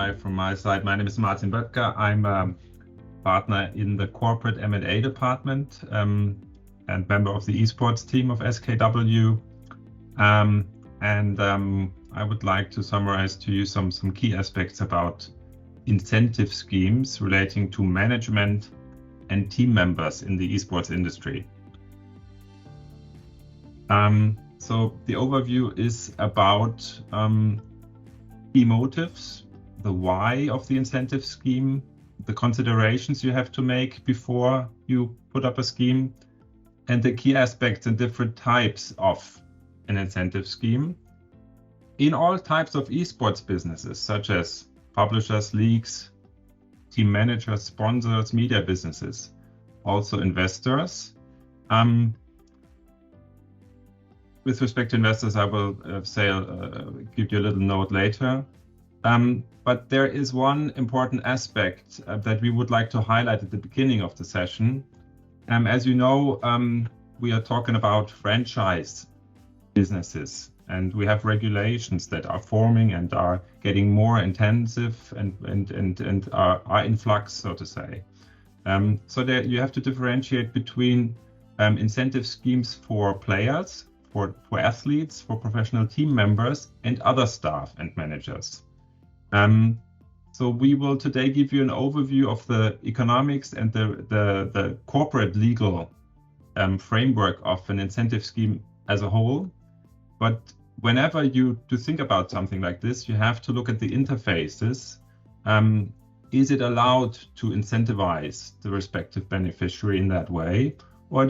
Hi from my side. My name is Martin Böttger. I'm a partner in the corporate M&A department and member of the esports team of SKW. I would like to summarize to you some key aspects about incentive schemes relating to management and team members in the esports industry. So the overview is about key motives, the why of the incentive scheme, the considerations you have to make before you put up a scheme, and the key aspects and different types of an incentive scheme in all types of esports businesses, such as publishers, leagues, team managers, sponsors, media businesses, also investors. With respect to investors, I will give you a little note later. But there is one important aspect that we would like to highlight at the beginning of the session. As you know, we are talking about franchise businesses, and we have regulations that are forming and are getting more intensive and are in flux, so to say. So there you have to differentiate between incentive schemes for players, for athletes, for professional team members, and other staff and managers. So we will today give you an overview of the economics and the corporate legal framework of an incentive scheme as a whole. But whenever you think about something like this, you have to look at the interfaces. Is it allowed to incentivize the respective beneficiary in that way? Or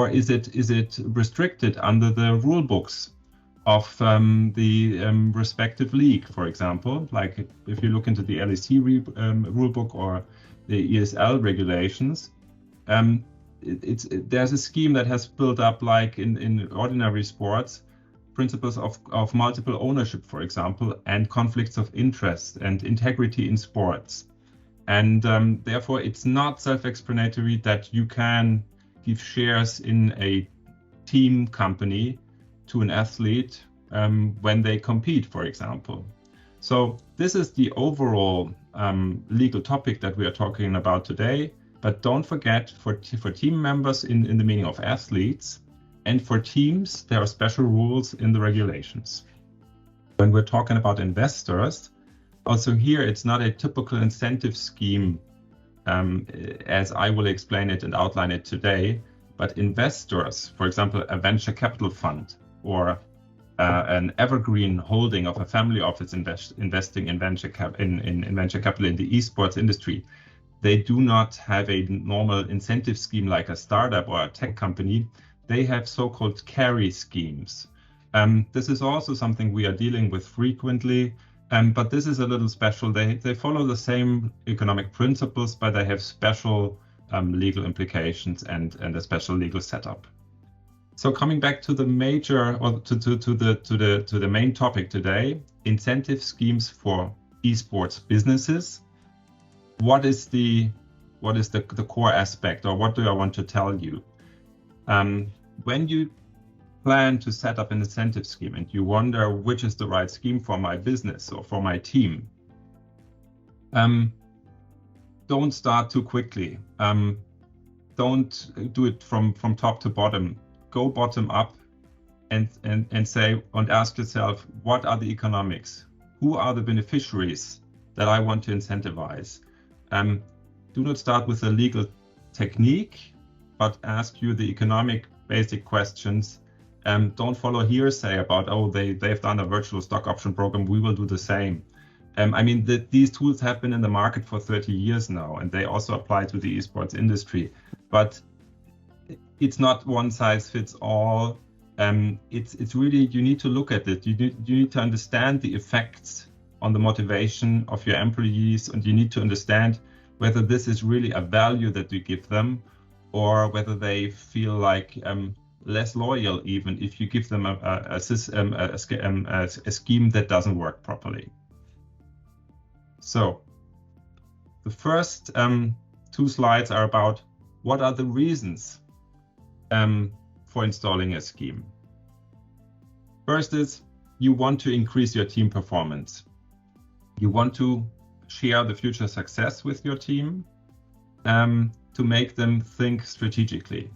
is it restricted under the rule books of the respective league, for example? Like if you look into the LEC rule book or the ESL regulations, there's a scheme that has built up, like in ordinary sports, principles of multiple ownership, for example, and conflicts of interest and integrity in sports. And therefore, it's not self-explanatory that you can give shares in a team company to an athlete when they compete, for example. So this is the overall legal topic that we are talking about today. But don't forget, for team members in the meaning of athletes, and for teams, there are special rules in the regulations. When we're talking about investors, also here, it's not a typical incentive scheme as I will explain it and outline it today, but investors, for example, a venture capital fund or an evergreen holding of a family office investing in venture capital in the esports industry, they do not have a normal incentive scheme like a startup or a tech company. They have so-called carry schemes. This is also something we are dealing with frequently. But this is a little special. They follow the same economic principles, but they have special legal implications and a special legal setup. So coming back to the major or to the main topic today, incentive schemes for esports businesses. What is the core aspect, or what do I want to tell you? When you plan to set up an incentive scheme and you wonder which is the right scheme for my business or for my team, don't start too quickly. Don't do it from top to bottom. Go bottom up and say and ask yourself, what are the economics? Who are the beneficiaries that I want to incentivize? Do not start with a legal technique, but ask you the economic basic questions. Don't follow hearsay about, they've done a virtual stock option program, we will do the same. I mean, these tools have been in the market for 30 years now, and they also apply to the esports industry. But it's not one size fits all. It's really, you need to look at it. You need to understand the effects on the motivation of your employees, and you need to understand whether this is really a value that you give them, or whether they feel like less loyal even if you give them a scheme that doesn't work properly. So the first two slides are about what are the reasons for installing a scheme. First is you want to increase your team performance. You want to share the future success with your team to make them think strategically.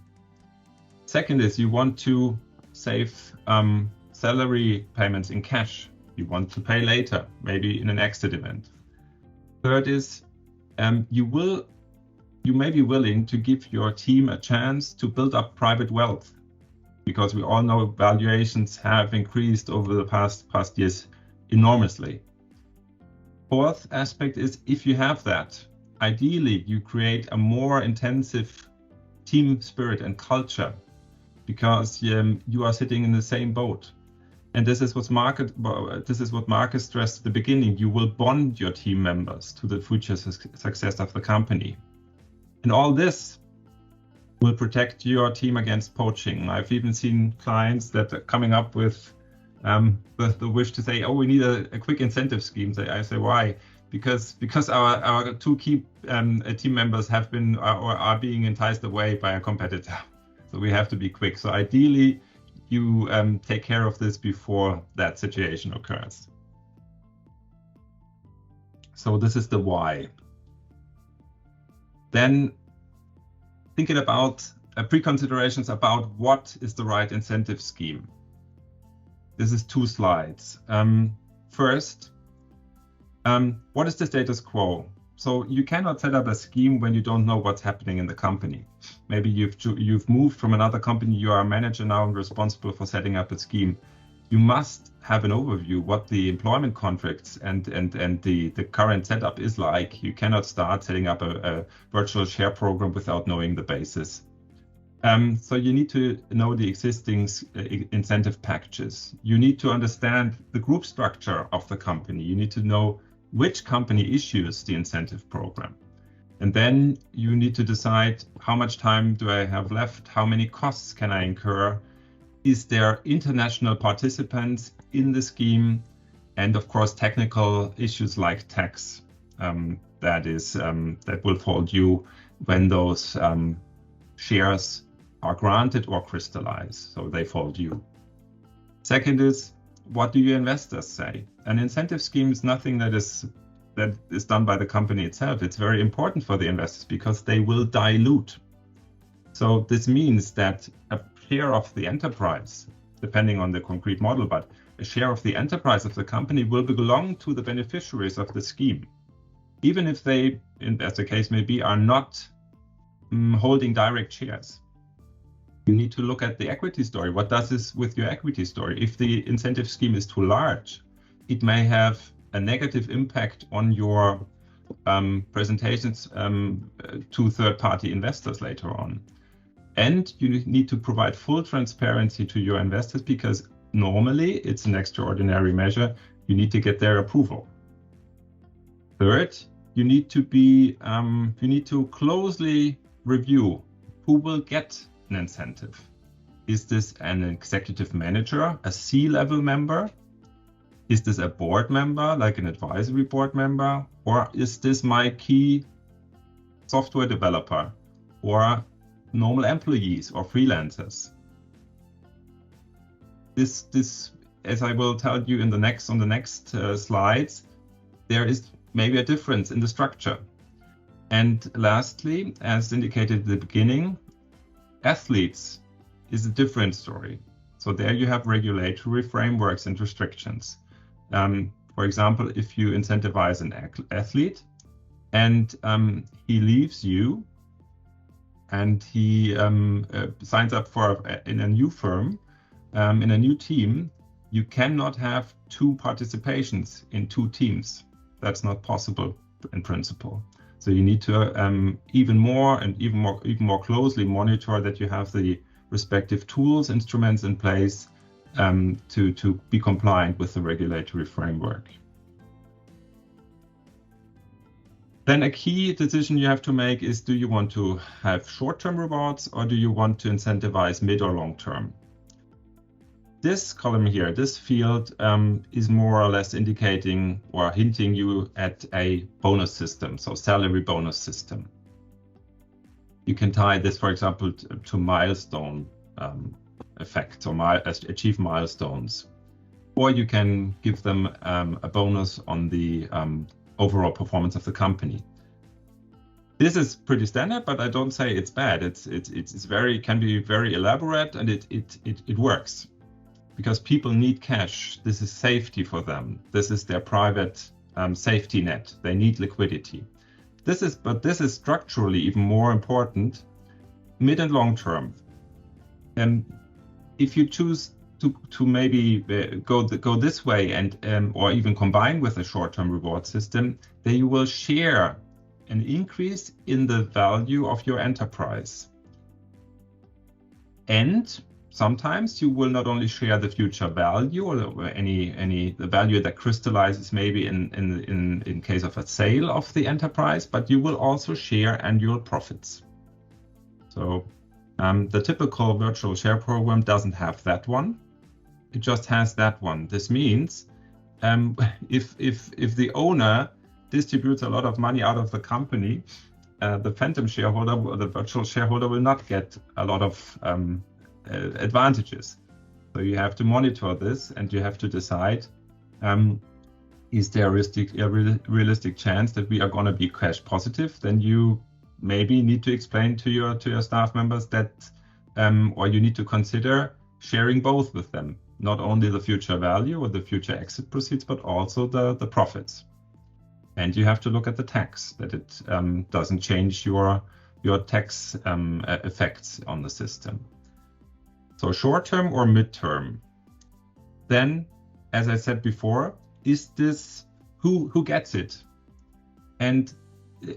Second is you want to save salary payments in cash. You want to pay later, maybe in an exit event. Third is you may be willing to give your team a chance to build up private wealth, because we all know valuations have increased over the past years enormously. Fourth aspect is, if you have that, ideally you create a more intensive team spirit and culture, because you are sitting in the same boat. And this is what Marcus stressed at the beginning. You will bond your team members to the future success of the company. And all this will protect your team against poaching. I've even seen clients that are coming up with the wish to say, oh, we need a quick incentive scheme. I say, why? Because our two key team members have been or are being enticed away by a competitor. So we have to be quick. So ideally, you take care of this before that situation occurs. So this is the why. Then thinking about pre-considerations about what is the right incentive scheme. This is 2 slides. First, what is the status quo? So you cannot set up a scheme when you don't know what's happening in the company. Maybe you've moved from another company, you are a manager now and responsible for setting up a scheme. You must have an overview what the employment contracts and the current setup is like. You cannot start setting up a virtual share program without knowing the basis. So you need to know the existing incentive packages. You need to understand the group structure of the company. You need to know which company issues the incentive program. And then you need to decide, how much time do I have left? How many costs can I incur? Is there international participants in the scheme? And of course, technical issues like tax that will fall due when those shares are granted or crystallized, so they fall due. Second is, what do your investors say? An incentive scheme is nothing that is done by the company itself. It's very important for the investors because they will dilute. So this means that a share of the enterprise, depending on the concrete model, but a share of the enterprise of the company will belong to the beneficiaries of the scheme, even if they, as the case may be, are not holding direct shares. You need to look at the equity story. What does this with your equity story? If the incentive scheme is too large, it may have a negative impact on your presentations to third-party investors later on. And you need to provide full transparency to your investors, because normally it's an extraordinary measure. You need to get their approval. Third, you need to closely review who will get an incentive. Is this an executive manager, a C-level member? Is this a board member, like an advisory board member? Or is this my key software developer or normal employees or freelancers? This, as I will tell you on the next slides, there is maybe a difference in the structure. And lastly, as indicated at the beginning, athletes is a different story. So there you have regulatory frameworks and restrictions. For example, if you incentivize an athlete and he leaves you and he signs up in a new firm, in a new team, you cannot have 2 participations in 2 teams. That's not possible in principle. So you need to even more closely monitor that you have the respective tools, instruments in place to be compliant with the regulatory framework. Then a key decision you have to make is, do you want to have short-term rewards or do you want to incentivize mid or long-term? This column here, this field is more or less indicating or hinting you at a bonus system, so salary bonus system. You can tie this, for example, to milestone effects or achieve milestones. or you can give them a bonus on the overall performance of the company. This is pretty standard, but I don't say it's bad. It's can be very elaborate, and it works because people need cash. This is safety for them. This is their private safety net. They need liquidity. This is structurally even more important, mid and long term. And if you choose to maybe go this way and or even combine with a short-term reward system, then you will share an increase in the value of your enterprise. And sometimes you will not only share the future value or the value that crystallizes maybe in case of a sale of the enterprise, but you will also share annual profits. So the typical virtual share program doesn't have that one. It just has that one. This means if the owner distributes a lot of money out of the company, the phantom shareholder or the virtual shareholder will not get a lot of advantages. So you have to monitor this, and you have to decide, is there a realistic chance that we are going to be cash positive? Then you maybe need to explain to your staff members that, or you need to consider sharing both with them, not only the future value or the future exit proceeds, but also the profits. And you have to look at the tax, that it doesn't change your tax effects on the system. So short-term or mid-term. Then, as I said before, is this who gets it? And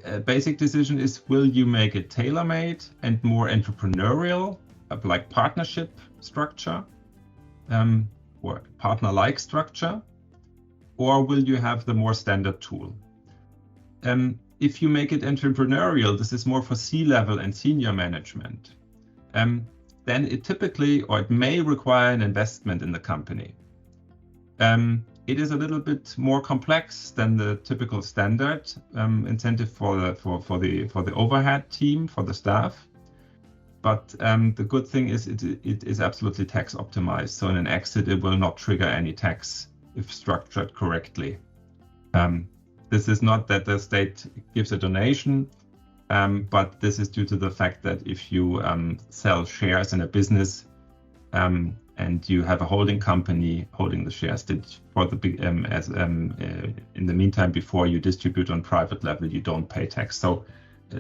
a basic decision is, will you make it tailor-made and more entrepreneurial, like partnership structure, or partner-like structure, or will you have the more standard tool? If you make it entrepreneurial, this is more for C-level and senior management, then it typically, or it may require an investment in the company. It is a little bit more complex than the typical standard incentive for the overhead team, for the staff. But the good thing is it is absolutely tax optimized. So in an exit, it will not trigger any tax if structured correctly. This is not that the state gives a donation, but this is due to the fact that if you sell shares in a business and you have a holding company holding the shares, that for the in the meantime, before you distribute on private level, you don't pay tax. So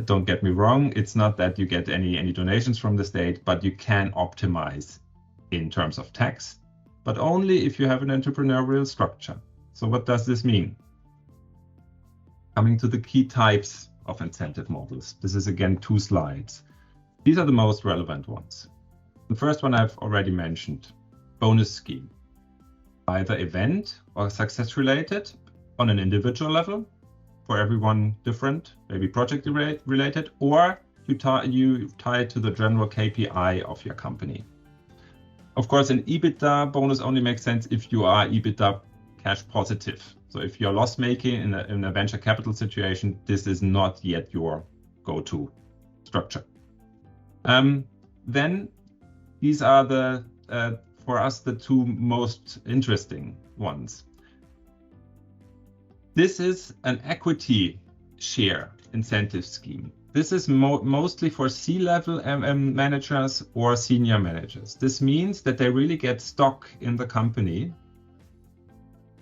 don't get me wrong, it's not that you get any donations from the state, but you can optimize in terms of tax, but only if you have an entrepreneurial structure. So what does this mean? Coming to the key types of incentive models. This is again 2 slides. These are the most relevant ones. The first one I've already mentioned, bonus scheme. Either event or success related on an individual level, for everyone different, maybe project related, or you tie it to the general KPI of your company. Of course, an EBITDA bonus only makes sense if you are EBITDA cash positive. So if you're loss making in a venture capital situation, this is not yet your go-to structure. Then these are for us the 2 most interesting ones. This is an equity share incentive scheme. This is mostly for C-level managers or senior managers. This means that they really get stock in the company.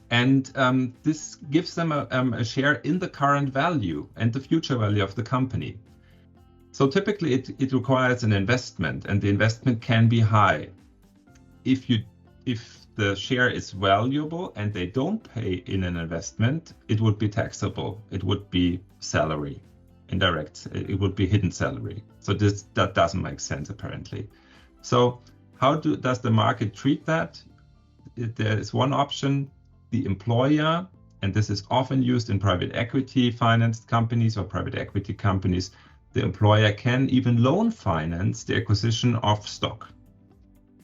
And this gives them a share in the current value and the future value of the company. So typically it requires an investment, and the investment can be high. If the share is valuable and they don't pay in an investment, it would be taxable. It would be salary, indirect. It would be hidden salary. So that doesn't make sense apparently. So how does the market treat that? There is one option. The employer, and this is often used in private equity financed companies or private equity companies, the employer can even loan finance the acquisition of stock.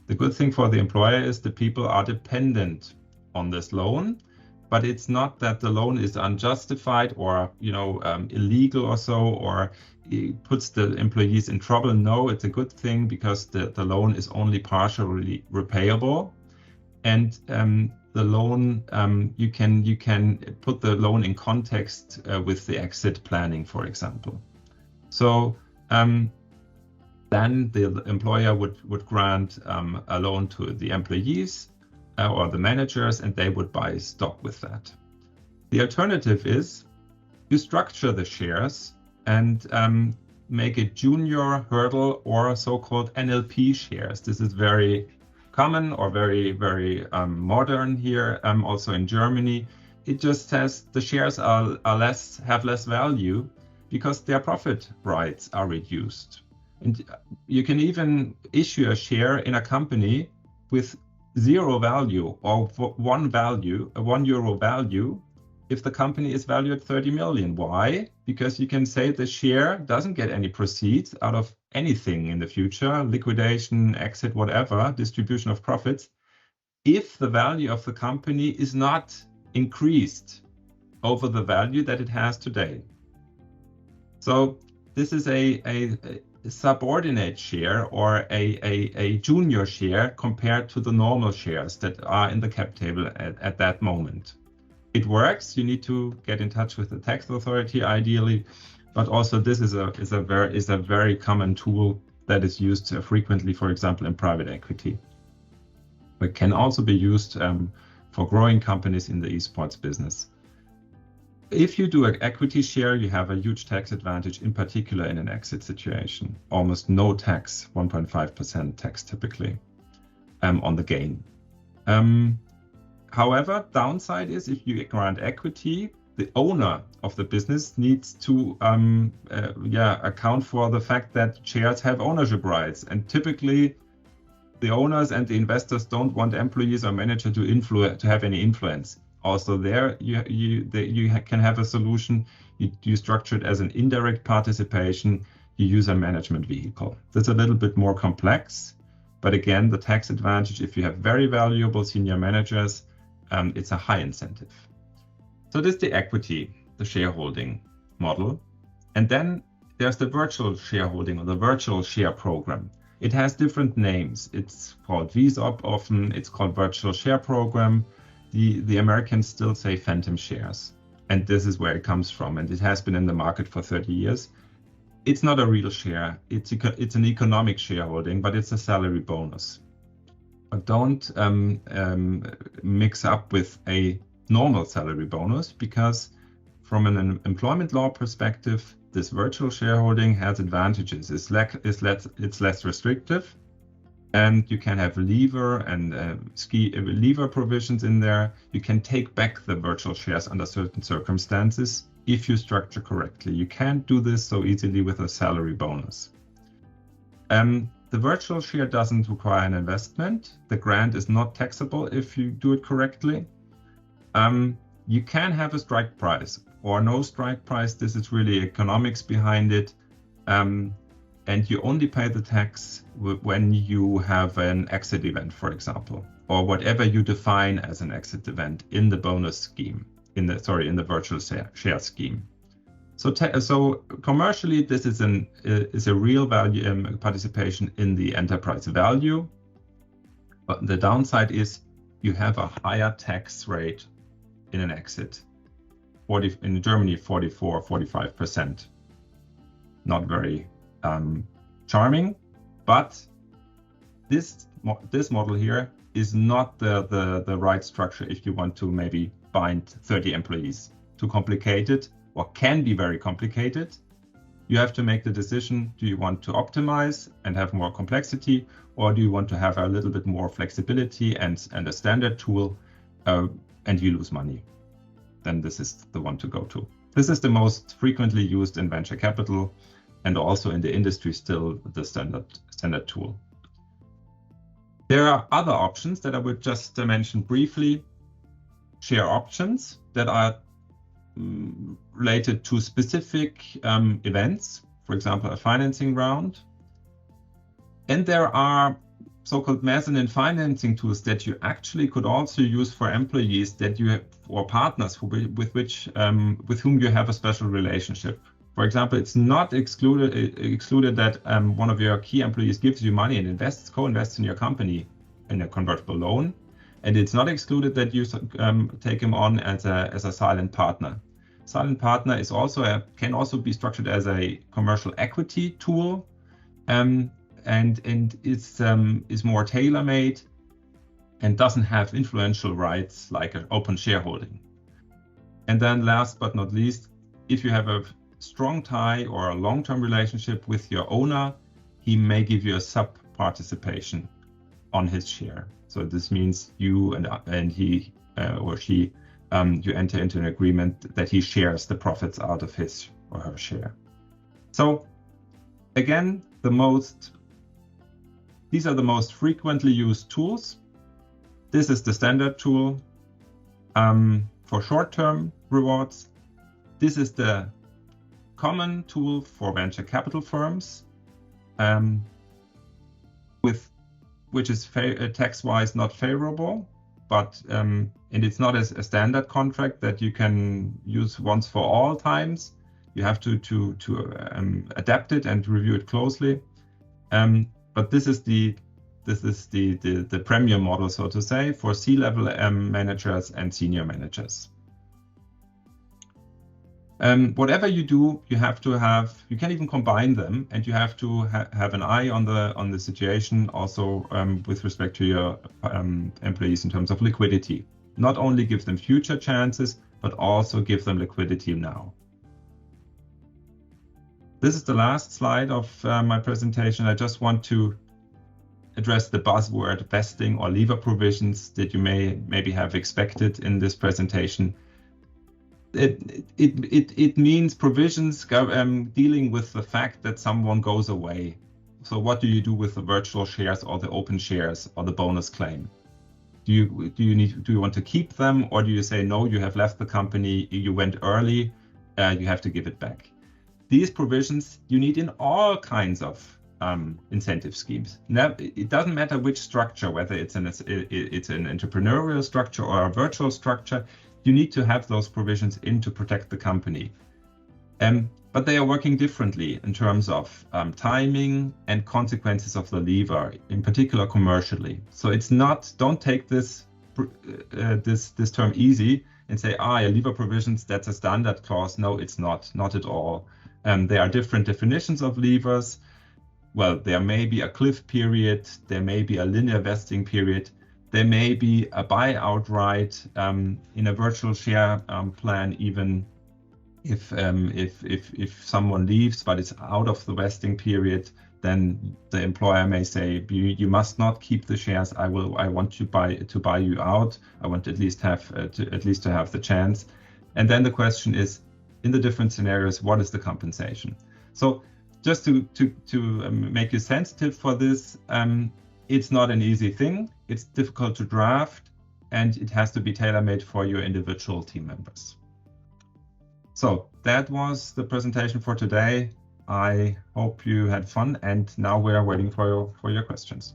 The good thing for the employer is the people are dependent on this loan, but it's not that the loan is unjustified or illegal or so, or it puts the employees in trouble. No, it's a good thing because the loan is only partially repayable. And the loan, you can put the loan in context with the exit planning, for example. So then the employer would grant a loan to the employees or the managers, and they would buy stock with that. The alternative is you structure the shares and make it junior, hurdle, or so-called NLP shares. This is very common or very modern here, also in Germany. It just says the shares have less value because their profit rights are reduced. And you can even issue a share in a company with zero value or €1 value if the company is valued at 30 million. Why? Because you can say the share doesn't get any proceeds out of anything in the future, liquidation, exit, whatever, distribution of profits, if the value of the company is not increased over the value that it has today. So this is a subordinate share or a junior share compared to the normal shares that are in the cap table at that moment. It works. You need to get in touch with the tax authority ideally, but also this is a very common tool that is used frequently, for example, in private equity. It can also be used for growing companies in the esports business. If you do an equity share, you have a huge tax advantage, in particular in an exit situation. Almost no tax, 1.5% tax typically on the gain. However, downside is if you grant equity, the owner of the business needs to account for the fact that shares have ownership rights, and typically the owners and the investors don't want employees or manager to have any influence. Also there you can have a solution. You structure it as an indirect participation. You use a management vehicle. That's a little bit more complex, but again, the tax advantage, if you have very valuable senior managers, it's a high incentive. So this is the equity, the shareholding model. And then there's the virtual shareholding or the virtual share program. It has different names. It's called VSOP often, it's called virtual share program. The Americans still say phantom shares. And this is where it comes from. And it has been in the market for 30 years. It's not a real share. It's an economic shareholding, but it's a salary bonus. But don't mix up with a normal salary bonus, because from an employment law perspective, this virtual shareholding has advantages. It's less restrictive, and you can have lever and lever provisions in there. You can take back the virtual shares under certain circumstances if you structure correctly. You can't do this so easily with a salary bonus. The virtual share doesn't require an investment. The grant is not taxable if you do it correctly. You can have a strike price or no strike price. This is really economics behind it. And you only pay the tax when you have an exit event, for example, or whatever you define as an exit event in the bonus scheme, in the virtual share scheme. So commercially, this is a real value participation in the enterprise value. But the downside is you have a higher tax rate in an exit. In Germany, 44-45%. Not very charming, but this model here is not the right structure if you want to maybe bind 30 employees. Too complicated, or can be very complicated. You have to make the decision, do you want to optimize and have more complexity, or do you want to have a little bit more flexibility and a standard tool, and you lose money? Then this is the one to go to. This is the most frequently used in venture capital, and also in the industry still the standard tool. There are other options that I would just mention briefly. Share options that are related to specific events, for example, a financing round. And there are so-called mezzanine financing tools that you actually could also use for employees that you have, or partners with whom you have a special relationship. For example, it's not excluded that one of your key employees gives you money and co-invests in your company in a convertible loan. And it's not excluded that you take him on as a silent partner. Silent partner is also can also be structured as a commercial equity tool, and is more tailor-made and doesn't have influential rights like an open shareholding. And then last but not least, if you have a strong tie or a long-term relationship with your owner, he may give you a sub-participation on his share. So this means you and he or she, you enter into an agreement that he shares the profits out of his or her share. So again, these are the most frequently used tools. This is the standard tool for short-term rewards. This is the common tool for venture capital firms, which is tax-wise not favorable, but and it's not as a standard contract that you can use once for all times. You have to adapt it and review it closely. But this is the premium model, so to say, for C-level managers and senior managers. Whatever you do, you have to have. You can even combine them, and you have to have an eye on the situation, also with respect to your employees in terms of liquidity. Not only give them future chances, but also give them liquidity now. This is the last slide of my presentation. I just want to address the buzzword vesting or leaver provisions that you maybe have expected in this presentation. It means provisions dealing with the fact that someone goes away. So what do you do with the virtual shares or the open shares or the bonus claim? Do you want to keep them, or do you say no? You have left the company, you went early, you have to give it back. These provisions you need in all kinds of incentive schemes. Now, it doesn't matter which structure, whether it's an entrepreneurial structure or a virtual structure. You need to have those provisions in to protect the company. But they are working differently in terms of timing and consequences of the lever, in particular commercially. So it's not, don't take this term easy and say, lever provisions, that's a standard clause. No, it's not at all. There are different definitions of levers. Well, there may be a cliff period, there may be a linear vesting period, there may be a buyout right in a virtual share plan, even if someone leaves but it's out of the vesting period, then the employer may say, you must not keep the shares. I want to buy you out. I want at least to have the chance. And then the question is, in the different scenarios, what is the compensation? So just to make you sensitive for this, it's not an easy thing. It's difficult to draft, and it has to be tailor-made for your individual team members. So that was the presentation for today. I hope you had fun, and now we are waiting for your questions.